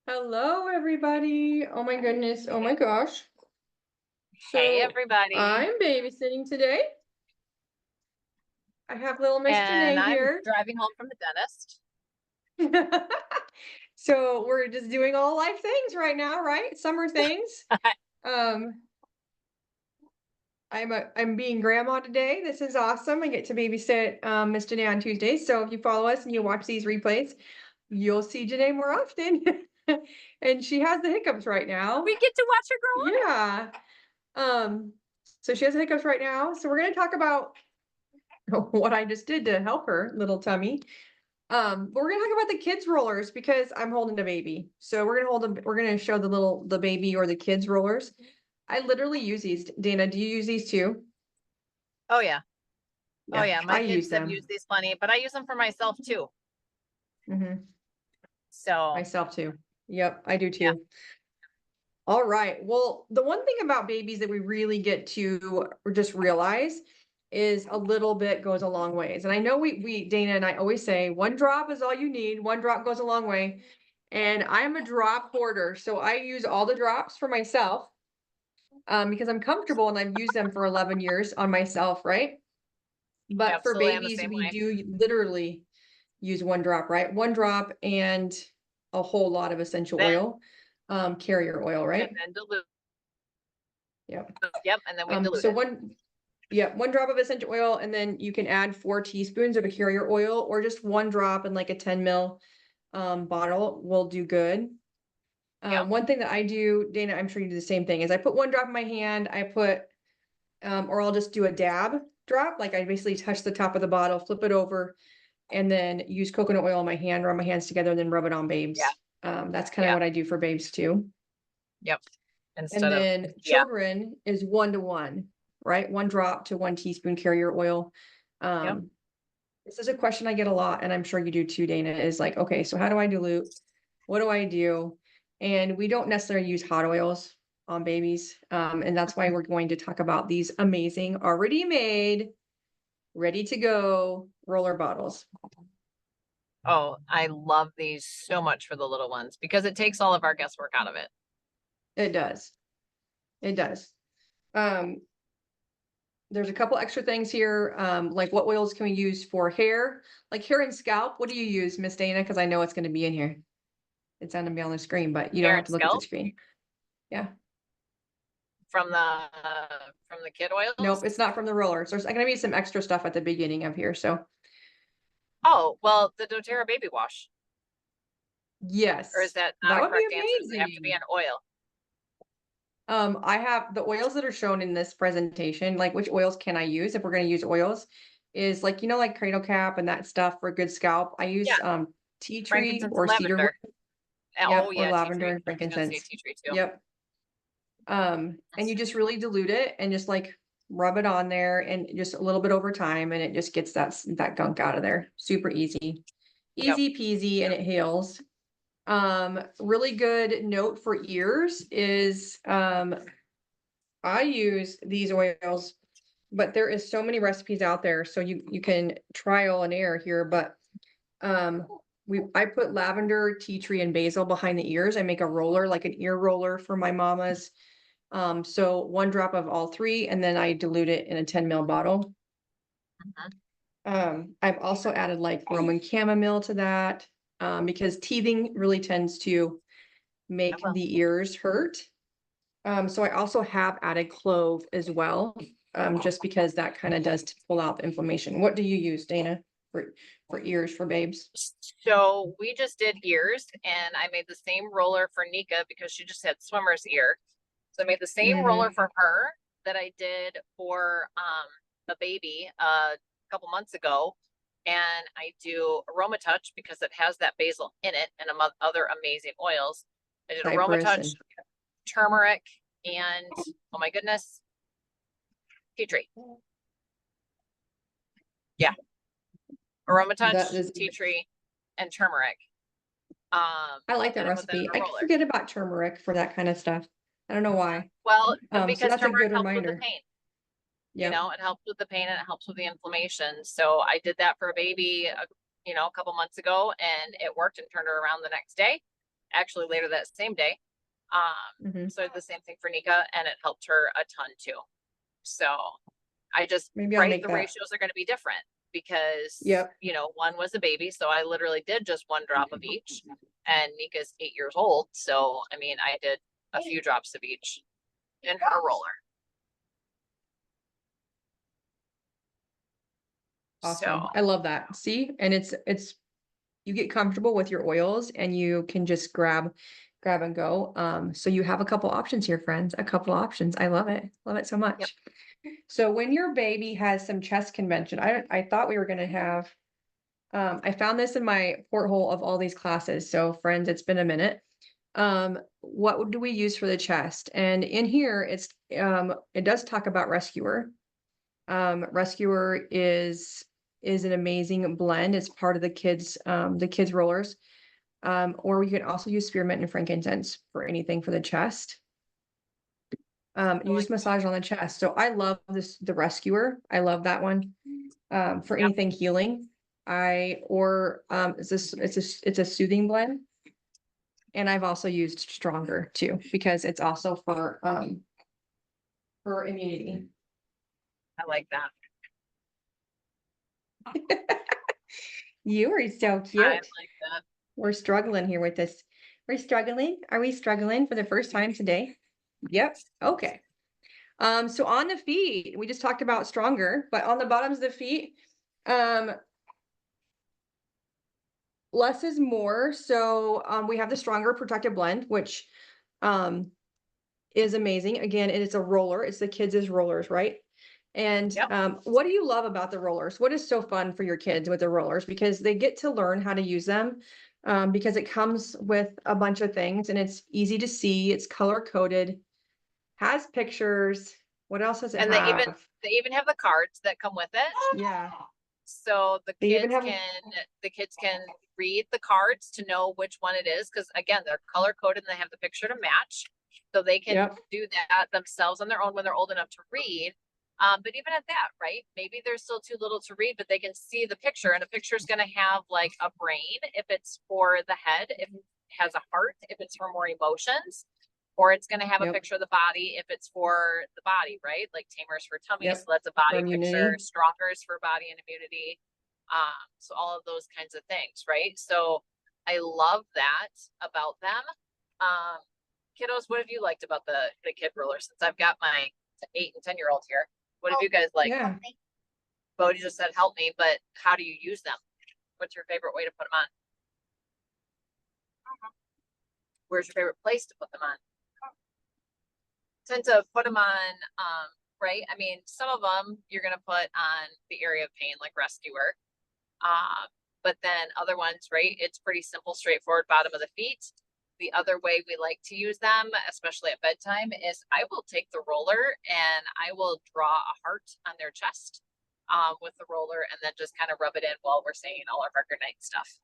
Hello, everybody. Oh my goodness. Oh my gosh. Hey, So everybody. I'm babysitting today. I have little Miss And Janae I'm here. driving home from the dentist. So we're just doing all life things right now, right? Summer things. Um, I'm being grandma today. This is awesome. I get to babysit Miss Janae on Tuesdays. So if you follow us and you watch these replays, you'll see Janae more often. And she has the hiccups right now. We get to watch her grow up. Yeah. Um, so she has hiccups right now. So we're gonna talk about what I just did to help her little tummy. But we're gonna talk about the kids rollers because I'm holding a baby. So we're gonna show the baby or the kids rollers. I literally use these. Dana, do you use these too? Oh, yeah. Oh, Yeah, yeah. I My use kids have them. used these plenty, but I use them for myself too. So, Myself too. Yep, I do yeah. too. All right. Well, the one thing about babies that we really get to just realize is a little bit goes a long ways. And I know Dana and I always say one drop is all you need. One drop goes a long way. And I'm a drop hoarder. So I use all the drops for myself because I'm comfortable and I've used them for 11 years on myself, right? But for Absolutely. I'm the babies, same we way. do literally use one drop, right? One drop and a whole lot of essential Then, oil, carrier oil, and right? then dilute. Yep. Yep. And then we dilute So it. one drop of essential oil, and then you can add 4 teaspoons of a carrier oil, or just one drop in like a 10 ml bottle will do good. Yep. One thing that I do, Dana, I'm sure you do the same thing, is I put one drop in my hand, or I'll just do a dab drop, like I basically touch the top of the bottle, flip it over, and then use coconut oil in my hand, rub my hands together, and then rub it on Yeah. babes. That's kind of Yeah. what I do for babes too. Yep. And Instead of, then yeah. children is 1 to 1, right? 1 drop to 1 teaspoon carrier oil. Yep. Um, this is a question I get a lot, and I'm sure you do too, Dana, is like, okay, so how do I dilute? What do I do? And we don't necessarily use hot oils on babies. And that's why we're going to talk about these amazing, already made, ready to go roller bottles. Oh, I love these so much for the little ones because it takes all of our guesswork out of it. It does. It does. Um, there's a couple extra things here, like what oils can we use for hair? Like hair and scalp, what do you use, Miss Dana? Because I know it's going to be in here. It's going to be on the screen, but you don't Hair have and to look at the scalp screen. Yeah. from the kid oils. Nope, it's not from the rollers. There's going to be some extra stuff at the beginning of here. So Oh, well, the doTERRA baby wash. Or is yes, that not that a would be correct answer? Does it have to be amazing. an oil? I have the oils that are shown in this presentation, like which oils can I use if we're going to use oils, is like, like Cradle Cap and that stuff for good scalp. I use Yeah, tea tree frankincense or and cedar lavender. wood. Oh Yep, or yeah, tea lavender tree. and I was gonna say frankincense. tea tree too. Yep. And you just really dilute it and just like rub it on there and just a little bit over time and it just gets that gunk out of there. Super easy. Yep. Easy peasy and it heals. Really good note for ears is I use these oils, but there is so many recipes out there, so you can trial and error here, but um I put lavender, tea tree, and basil behind the ears. I make a roller, like an ear roller for my mamas. So 1 drop of all three, and then I dilute it in a 10 ml bottle. Mhm. I've also added like Roman chamomile to that, because teething really tends to I make will. the ears hurt. So I also have added clove as well, just because that kind of does to pull out the inflammation. What do you use, Dana, for ears for babes? So we just did ears, and I made the same roller for Nika because she just had swimmer's ear. So I made the same roller Mm-hmm. for her that I did for the baby a couple months ago. And I do Aroma Touch because it has that basil in it and other amazing oils. I did Aroma Cypress Touch, and turmeric, and oh my goodness, tea tree. Yeah, Aroma that Touch, is, tea tree, and turmeric. I like that And I put that recipe. in a I roller. forget about turmeric for that kind of stuff. I don't know why. Well, So because that's a turmeric good helps with the reminder. pain. Yep. It helps with the pain and it helps with the inflammation. So I did that for a baby a couple months ago, and it worked and turned her around the next day. Actually, later that same day. Mhm. So I did the same thing for Nika, and it helped her a ton too. So I just, Maybe I'll right, make the that. ratios are going to be different because, Yep. one was a baby. So I literally did just 1 drop of each, and Nika's 8 years old. So, I mean, I did a few drops of each in her roller. Awesome. So, I love that. See? And it's you get comfortable with your oils and you can just grab and go. So you have a couple options here, friends. A couple options. I love it. Love it so yep. much. So when your baby has some chest convention, I thought we were gonna have I found this in my porthole of all these classes. So friends, it's been a minute. What do we use for the chest? And in here it does talk about Rescuer. Rescuer is an amazing blend. It's part of the kids rollers. Or you can also use spearmint and frankincense for anything for the chest. I You like just massage on the chest. So I love the Rescuer. I love that one. For Yep. anything healing. It's a soothing blend. And I've also used Stronger too, because it's also for immunity. I like that. You are so I cute. like that. We're struggling here with this. We're struggling. Are we struggling for the first time today? Yep. Okay. So on the feet, we just talked about Stronger, but on the bottoms of the feet, um, less is more. So we have the Stronger Protective Blend, which um is amazing. Again, it is a roller. It's the kids' rollers, right? And Yep. what do you love about the rollers? What is so fun for your kids with the rollers? Because they get to learn how to use them. Because it comes with a bunch of things and it's easy to see. It's color coded, has pictures. What else does it And have? they even have the cards that come with it. Yeah, So they even have. the kids can read the cards to know which one it is, because again, they're color coded and they have the picture to match. So they can Yep. do that themselves on their own when they're old enough to read. But even at that, right? Maybe they're still too little to read, but they can see the picture, and a picture is going to have like a brain if it's for the head, if it has a heart, if it's for more emotions, or it's going to have a Yep. picture of the body if it's for the body, right? Like Tamers for tummy, Yep. so that's a For body picture. immunity. Strongers for body and immunity. So all of those kinds of things, right? So I love that about them. Kiddos, what have you liked about the kid roller? Since I've got my 8 and 10-year-olds here, what have you guys liked? Yeah. Bodie just said help me, but how do you use them? What's your favorite way to put them on? Where's your favorite place to put them on? Tend to put them on, right? I mean, some of them you're going to put on the area of pain, like Rescuer. But then other ones, right? It's pretty simple, straightforward, bottom of the feet. The other way we like to use them, especially at bedtime, is I will take the roller and I will draw a heart on their chest with the roller, and then just kind of rub it in while we're saying all of our good night stuff.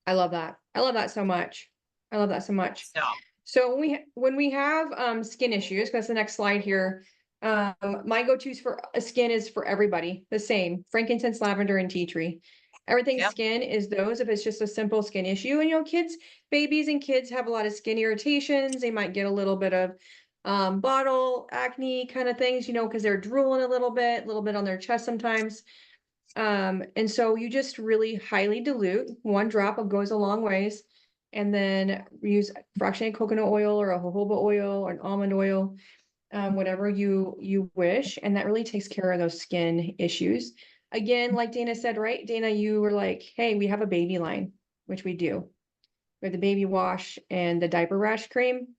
I love that. I love that so much. I love that so much. So, So when we have skin issues, that's the next slide here. My go-tos for skin is for everybody the same: frankincense, lavender, and tea tree. Everything yeah. skin is those if it's just a simple skin issue. And babies and kids have a lot of skin irritations. They might get a little bit of bottle acne kind of things, because they're drooling a little bit on their chest sometimes. And so you just really highly dilute. 1 drop of goes a long ways. And then use fractionated coconut oil or a jojoba oil or an almond oil, whatever you wish. And that really takes care of those skin issues. Again, like Dana said, right? Dana, you were like, hey, we have a baby line, which we do. We have the baby wash and the diaper rash cream.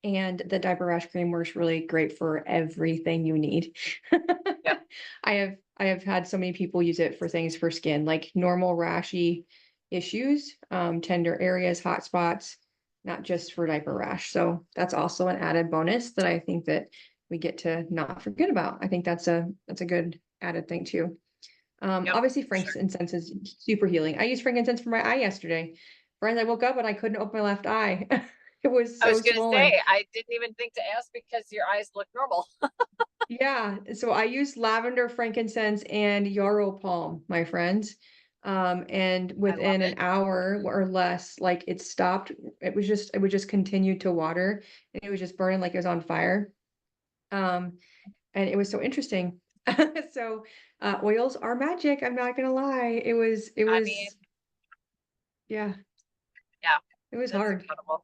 And the diaper rash cream works really great for everything you need. Yep. I have had so many people use it for things for skin, like normal rashy issues, tender areas, hot spots, not just for diaper rash. So that's also an added bonus that I think that we get to not forget about. I think that's a good added thing too. Yep. Obviously Sure. frankincense is super healing. I used frankincense for my eye yesterday. Friends, I woke up and I couldn't open my left eye. It was I so was going to say, swollen. I didn't even think to ask because your eyes look normal. Yeah, so I use lavender, frankincense, and yarrow palm, my friends. And I love within an it. hour or less, like it stopped. It would just continue to water and it was just burning like it was on fire. Um, and it was so interesting. So, oils are magic. I'm not gonna lie. It I mean, was, yeah, yeah, it was that's hard. incredible.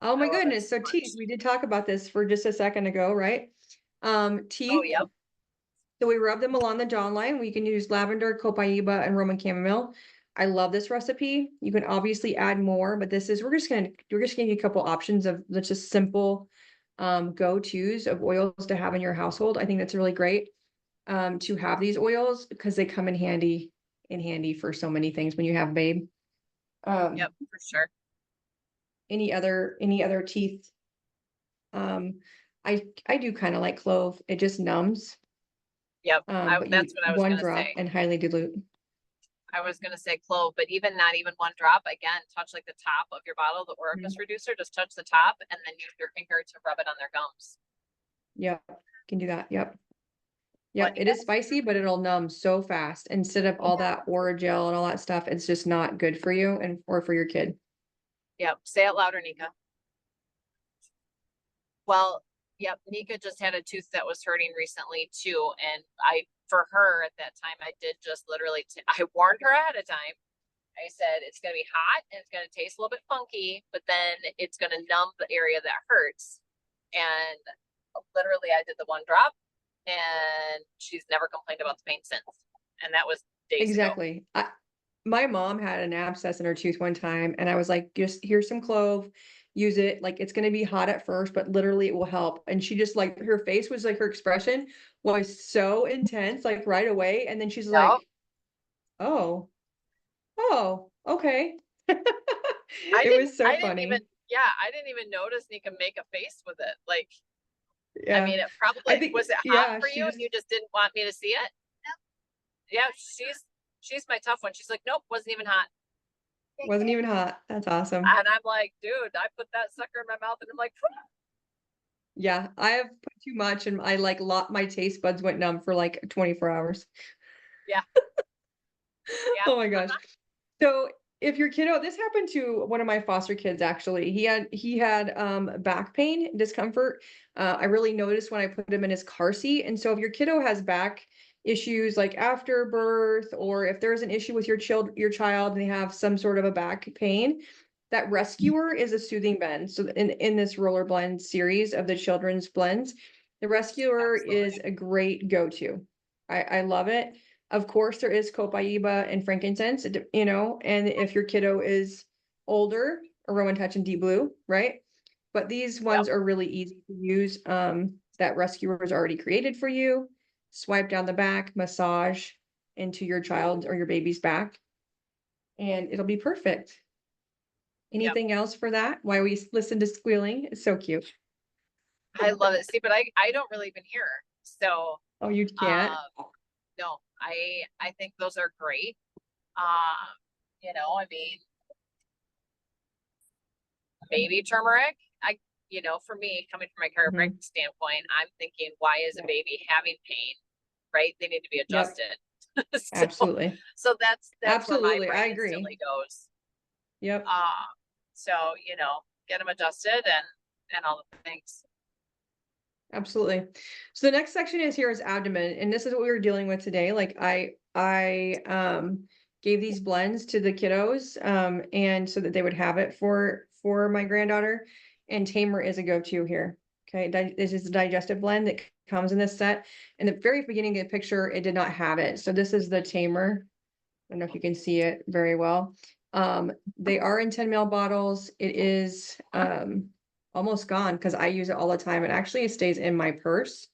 Oh I my love it goodness. so So teeth, much. we did talk about this for just a second ago, right? Oh, Teeth. yep, So we rub them along the jawline. We can use lavender, copaiba, and Roman chamomile. I love this recipe. You can obviously add more, but this is we're just gonna give you a couple options of let's just simple go-tos of oils to have in your household. I think that's really great to have these oils because they come in handy for so many things when you have babe. Um yep, for sure. any other teeth um I do kind of like clove. It just numbs. Yep, But that's you what I was one gonna drop say. and highly dilute. I was gonna say clove, but even not even one drop. Again, touch like the top of your bottle, the orifice Mhm. reducer. Just touch the top, and then use your finger to rub it on their gums. Yep, can do that. Yep. But Yep, it is yes, spicy, but it'll numb so fast instead of all that Orajel and all that stuff. It's just not good for you and or for your kid. yep. Say it louder, Nika. Well, yep. Nika just had a tooth that was hurting recently too, and for her at that time, I did just literally. I warned her ahead of time. I said it's gonna be hot and it's gonna taste a little bit funky, but then it's gonna numb the area that hurts. And literally, I did the one drop, and she's never complained about the pain since. And that was days ago. Exactly. My mom had an abscess in her tooth one time, and I was like, just here's some clove, use it. Like it's gonna be hot at first, but literally it will help. And she just like her face was like her expression was so intense, like right away. And then she's No, like, oh, oh, okay. I It didn't. was so I didn't even. funny. Yeah, I didn't even notice Nika make a face with it. Like, I Yeah. mean, it I probably think, was it hot yeah, for she you, and just you just didn't want me to see it. Yeah, she's my tough one. She's like, nope, wasn't even hot. wasn't even hot. That's awesome. And I'm like, dude, I put that sucker in my mouth, and I'm like, Yeah, I have put too much and I like lot my taste buds went numb for like 24 hours. yeah, yeah, Oh my gosh. So if your kiddo, this happened to one of my foster kids actually. He had back pain, discomfort. I really noticed when I put him in his car seat. And so if your kiddo has back issues like after birth, or if there's an issue with your child and they have some sort of a back pain, that rescuer is a soothing blend. So in this roller blend series of the children's blends, the rescuer is absolutely. a great go-to. I love it. Of course, there is copaiba and frankincense, you know, and if your kiddo is older, aroma touch and deep blue, right? But these Yep, ones are really easy to use. That rescuer is already created for you. Swipe down the back, massage into your child or your baby's back, and it'll be perfect. yep. Anything else for that? Why we listen to squealing? It's so cute. I love it. See, but I don't really even hear her. So, Oh, you can't? no, I think those are great. Um, I mean, maybe turmeric. For me, coming from a chiropractic Mhm. standpoint, I'm thinking, why is a Yep. baby having pain? Right? They need to be Yep. adjusted. so, Absolutely. so that's where my Absolutely. I brain agree. instantly goes. Yep. Um, so get them adjusted and all the things. Absolutely. So the next section is here is abdomen, and this is what we were dealing with today. Like I gave these blends to the kiddos, and so that they would have it for my granddaughter. And Tamer is a go-to here. Okay, this is a digestive blend that comes in this set. In the very beginning of the picture, it did not have it. So this is the Tamer. I don't know if you can see it very well. They are in 10 ml bottles. It is almost gone because I use it all the time. And actually it stays in my purse.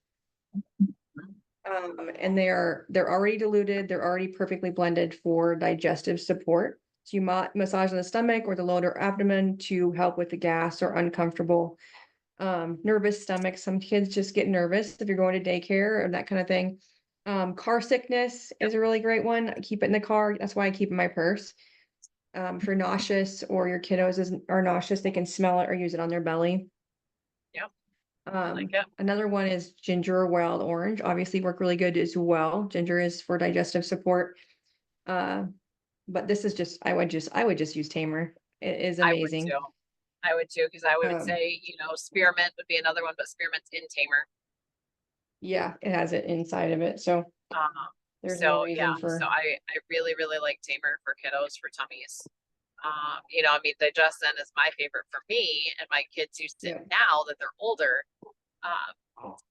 And they're already diluted, they're already perfectly blended for digestive support. So you massage on the stomach or the lower abdomen to help with the gas or uncomfortable nervous stomach. Some kids just get nervous if you're going to daycare or that kind of thing. Car sickness Yep. is a really great one. I keep it in the car. That's why I keep it in my purse. If you're nauseous or your are nauseous, they can smell it or use it on their belly. Yep. Like it. Another one is ginger or wild orange. Obviously work really good as well. Ginger is for digestive support. But this is just, I would just use Tamer. It is I would amazing. too. I would too, because I would Um, say, spearmint would be another one, but spearmint's in tamer. yeah, it has it inside of it. So Um, there's no so yeah, reason so for, I really, really like tamer for kiddos for tummies. I mean, digestin is my favorite for me, and my kids use it yeah. now that they're older.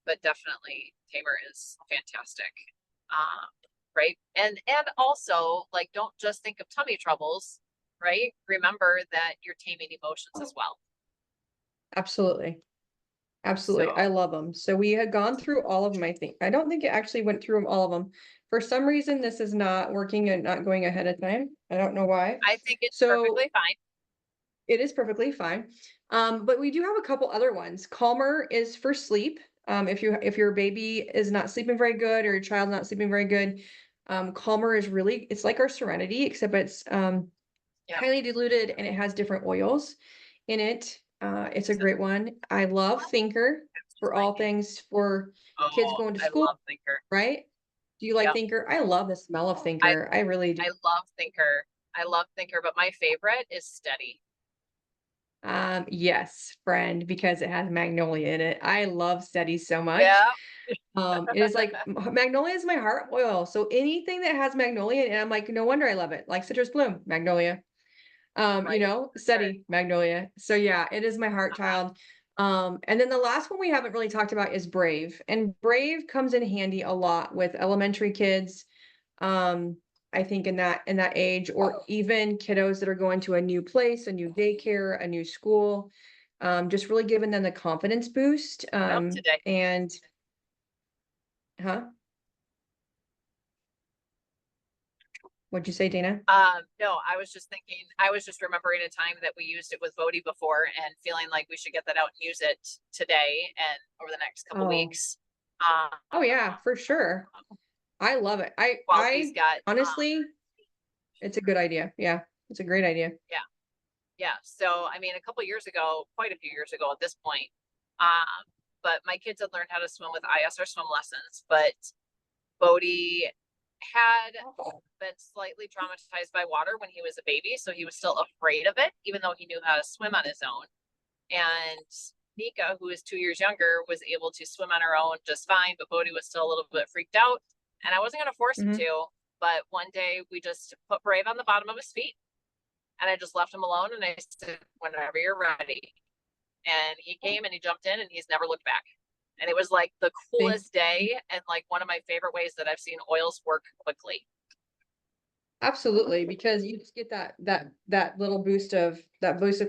But definitely tamer is fantastic. Right. And also, like, don't just think of tummy troubles, right? Remember that you're taming emotions as well. Absolutely. Absolutely. I So love them. So we had gone through all of them, I think. I don't think it actually went through all of them. For some reason, this is not working and not going ahead of time. I don't know why. I think it's So perfectly fine. it is perfectly fine. But we do have a couple other ones. Calmer is for sleep. If your baby is not sleeping very good or your child's not sleeping very good, Calmer is really, it's like our Serenity, except it's Yep. highly diluted and it has different oils in it. It's a So great one. I love Thinker that's just for my all name. things for kids Oh, going to I school, love Thinker. right? Do you like Yep. Thinker? I love the smell of I Thinker. I really do. I love Thinker. I love Thinker, but my favorite is Steady. Yes, friend, because it has magnolia in it. I love Steady so much. Yeah. It is like magnolia is my heart oil. So anything that has magnolia, and I'm like, no wonder I love it. Like citrus bloom, magnolia. Right. For sure. Steady, magnolia. So yeah, it is my heart Uh-huh. child. And then the last one we haven't really talked about is Brave. And Brave comes in handy a lot with elementary kids. Um, I think in that age, or even kiddos that are going to a new place, a new daycare, a new school. Just really giving them the confidence boost. Nope, today. And huh? What'd you say, Dana? No, I was just remembering a time that we used it with Bodhi before and feeling like we should get that out and use it today and over the next couple Oh, weeks. oh yeah, for sure. I love it. While he's got, Honestly, it's a good idea. Yeah, it's a great idea. yeah, yeah. So, I mean, a couple years ago, quite a few years ago at this point, um, but my kids had learned how to swim with ISR swim lessons, but Bodhi had been slightly traumatized by water when he was a baby, so he was still afraid of it, even though he knew how to swim on his own. And Nika, who is 2 years younger, was able to swim on her own just fine, but Bodhi was still a little bit freaked out. And I wasn't going to force him Hmm. to, but one day we just put Brave on the bottom of his feet and I just left him alone. And I said, whenever you're ready. And he came and he jumped in and he's never looked back. And it was like the See, coolest day and like one of my favorite ways that I've seen oils work quickly. absolutely, because you just get that little boost of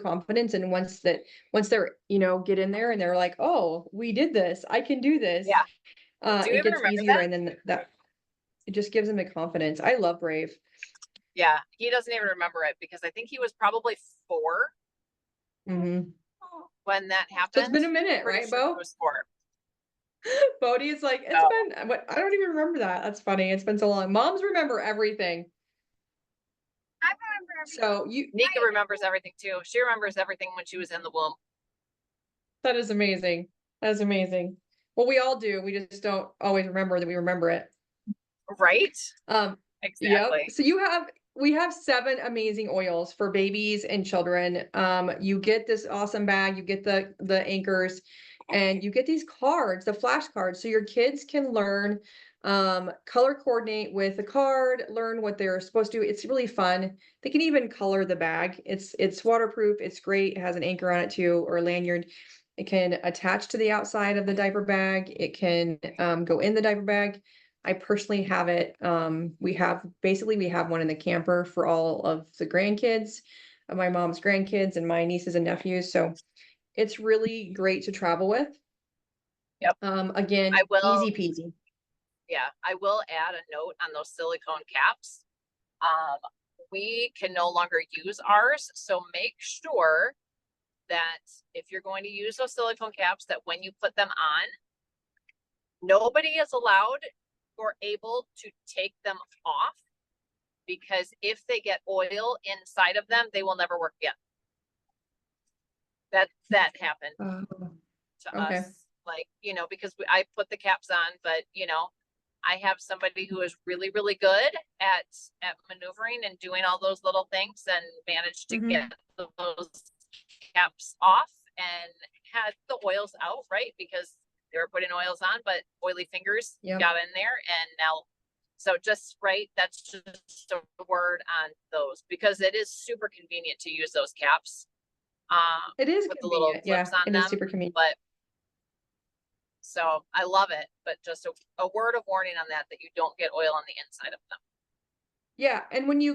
confidence, and once they're get in there and they're like, oh, we did this, I can do this. Yeah. Do you It even gets remember easier, that? and then that it just gives them the confidence. I love Brave. Yeah. He doesn't even remember it because I think he was probably 4 Hmm. when that So it's happened. been a minute, Pretty right, sure he Bo? was 4. Bodhi is like, it's So been what, I don't even remember that. That's funny. It's been so long. Moms remember everything. I remember everything. So you Nika remembers everything too. She remembers everything when she was in the womb. That is amazing. That is amazing. Well, we all do. We just don't always remember that we remember it. Right? Um, yep. Exactly. So we have 7 amazing oils for babies and children. You get this awesome bag, you get the anchors, and you get these cards, the flashcards, so your kids can learn color coordinate with the card, learn what they're supposed to. It's really fun. They can even color the bag. It's waterproof, it's great. It has an anchor on it too, or a lanyard. It can attach to the outside of the diaper bag. It can go in the diaper bag. I personally have it. We have one in the camper for all of the grandkids, my mom's grandkids and my nieces and nephews. So it's really great to travel with. Yep. Again, I will, easy peasy. yeah, I will add a note on those silicone caps. Um, we can no longer use ours. So make sure that if you're going to use those silicone caps, that when you put them on, nobody is allowed or able to take them off, because if they get oil inside of them, they will never work again. That happened to Okay. us, like, because I put the caps on, but I have somebody who is really, really good at maneuvering and doing all those little things and managed to Mhm. get those caps off and had the oils out, right? Because they were putting oils on, but oily fingers Yep. got in there and now, so just right, that's just a word on those because it is super convenient to use those caps. It is With the little convenient. clips Yeah, on it is them, super convenient. but so I love it, but just a word of warning on that, that you don't get oil on the inside of them. Yeah, and when you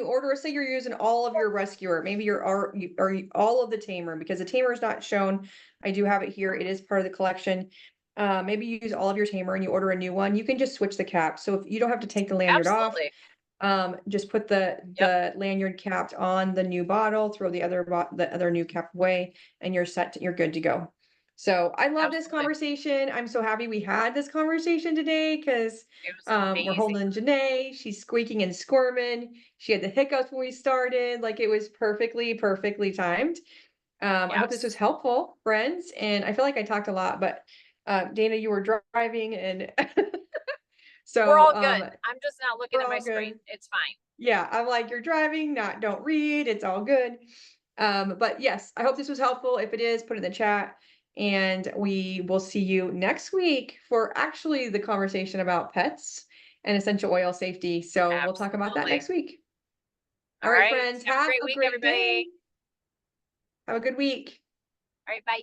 order, say you're using all of your rescuer, maybe all of the tamer because the tamer is not shown. I do have it here. It is part of the collection. Maybe you use all of your tamer and you order a new one. You can just switch the cap. So if you don't have to take the lanyard off, Absolutely. just put the Yep. lanyard cap on the new bottle, throw the other new cap away, and you're good to go. So I love this Absolutely. conversation. I'm so happy we had this conversation today because It was we're amazing. holding Janae. She's squeaking and squirming. She had the hiccups when we started. Like it was perfectly timed. I hope this was Yes. helpful, friends. And I feel like I talked a lot, but Dana, you were driving, and We're so all good. I'm just not looking we're at my all screen. good. It's fine. Yeah, I'm like, you're driving, not don't read. It's all good. But yes, I hope this was helpful. If it is, put it in the chat. And we will see you next week for actually the conversation about pets and essential oil safety. So we'll talk about that Absolutely. next week. All All right, right. friends, Have a have great a week, great day. everybody. Have a good week. All right. Bye.